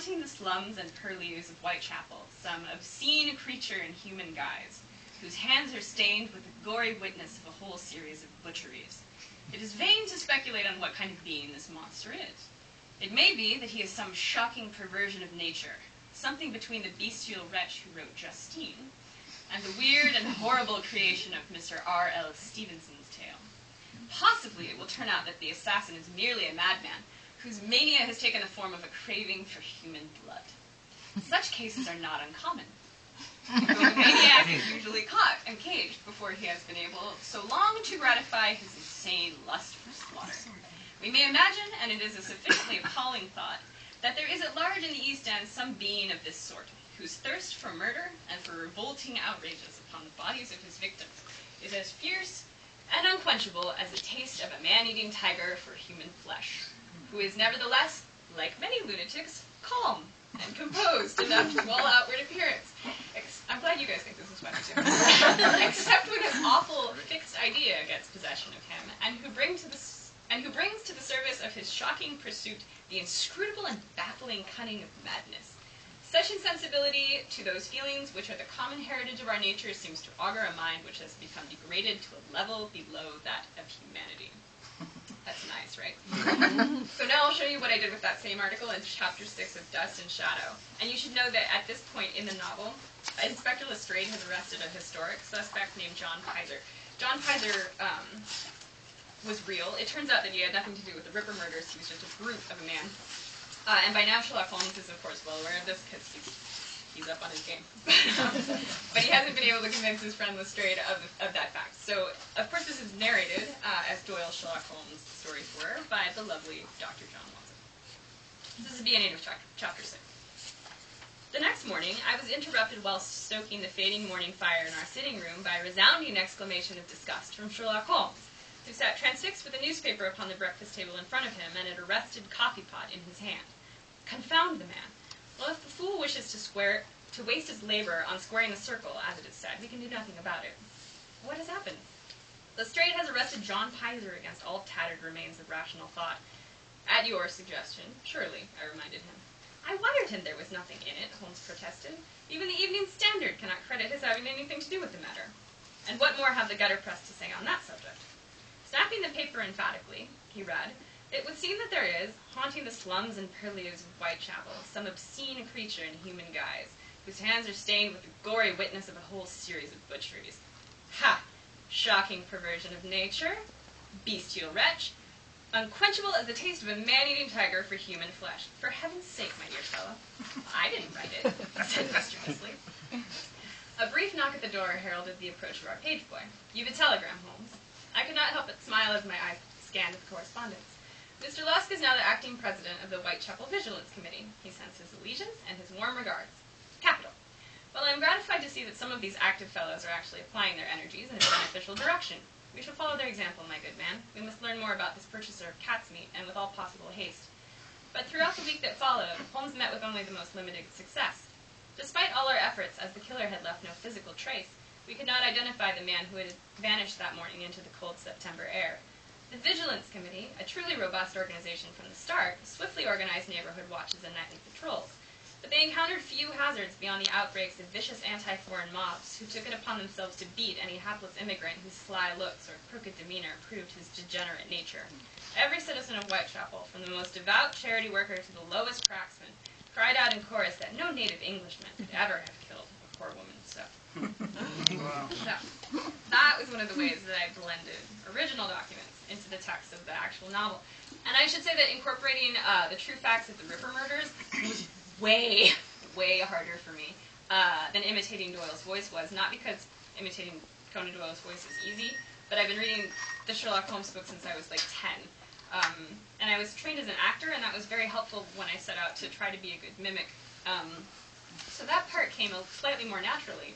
haunting the slums and purlieus of Whitechapel, some obscene creature in human guise, whose hands are stained with the gory witness of a whole series of butcheries. It is vain to speculate on what kind of being this monster is. It may be that he is some shocking perversion of nature, something between the bestial wretch who wrote Justine and the weird and horrible creation of Mr. R.L. Stevenson's tale. Possibly it will turn out that the assassin is merely a madman whose mania has taken the form of a craving for human blood. Such cases are not uncommon. The maniac is usually caught and caged before he has been able so long to gratify his insane lust for slaughter. We may imagine, and it is a sufficiently appalling thought, that there is at large in the East End some being of this sort, whose thirst for murder and for revolting outrages upon the bodies of his victims is as fierce and unquenchable as the taste of a man-eating tiger for human flesh, who is nevertheless, like many lunatics, calm and composed enough to all outward appearance. I'm glad you guys think this is funny too. Except when an awful fixed idea gets possession of him, and who brings to the service of his shocking pursuit the inscrutable and baffling cunning of madness. Such insensibility to those feelings which are the common heritage of our nature seems to augur a mind which has become degraded to a level below that of humanity. That's nice, right? So now I'll show you what I did with that same article in Chapter 6 of Dust and Shadow. And you should know that at this point in the novel, Inspector Lestrade has arrested a historic suspect named John Pizer. John Pizer was real. It turns out that he had nothing to do with the Ripper murders. He was just a brute of a man. And by now Sherlock Holmes is, of course, well aware of this because he's up on his game. But he hasn't been able to convince his friend Lestrade of that fact. So, of course, this is narrated, as Doyle's Sherlock Holmes stories were, by the lovely Dr. John Watson. This is the beginning of Chapter 6. The next morning, I was interrupted while stoking the fading morning fire in our sitting room by a resounding exclamation of disgust from Sherlock Holmes, who sat transfixed with a newspaper upon the breakfast table in front of him and an arrested coffee pot in his hand. Confound the man. Well, if the fool wishes to waste his labor on squaring the circle, as it is said, we can do nothing about it. What has happened? Lestrade has arrested John Pizer against all tattered remains of rational thought. At your suggestion, surely, I reminded him. I wired him there was nothing in it, Holmes protested. Even the Evening Standard cannot credit his having anything to do with the matter. And what more have the gutter press to say on that subject? Snapping the paper emphatically, he read, "It would seem that there is, haunting the slums and purlieus of Whitechapel, some obscene creature in human guise, whose hands are stained with the gory witness of a whole series of butcheries. Ha! Shocking perversion of nature, bestial wretch, unquenchable as the taste of a man-eating tiger for human flesh. For heaven's sake, my dear fellow." "I didn't write it," said mischievously. A brief knock at the door heralded the approach of our page boy. "You've a telegram, Holmes." I could not help but smile as my eyes scanned the correspondence. "Mr. Lusk is now the acting president of the Whitechapel Vigilance Committee. He sends his allegiance and his warm regards. Capital. Well, I am gratified to see that some of these active fellows are actually applying their energies in a beneficial direction. We shall follow their example, my good man. We must learn more about this purchaser of cat's meat, and with all possible haste." But throughout the week that followed, Holmes met with only the most limited success. Despite all our efforts, as the killer had left no physical trace, we could not identify the man who had vanished that morning into the cold September air. The Vigilance Committee, a truly robust organization from the start, swiftly organized neighborhood watches and nightly patrols. But they encountered few hazards beyond the outbreaks of vicious anti-foreign mobs who took it upon themselves to beat any hapless immigrant whose sly looks or crooked demeanor proved his degenerate nature. Every citizen of Whitechapel, from the most devout charity worker to the lowest cracksman, cried out in chorus that no native Englishman could ever have killed a poor woman so. Wow. So, that was one of the ways that I blended original documents into the text of the actual novel. And I should say that incorporating the true facts of the Ripper murders was way, way harder for me than imitating Doyle's voice was. Not because imitating Conan Doyle's voice is easy, but I've been reading the Sherlock Holmes book since I was like 10. And I was trained as an actor, and that was very helpful when I set out to try to be a good mimic. So that part came slightly more naturally.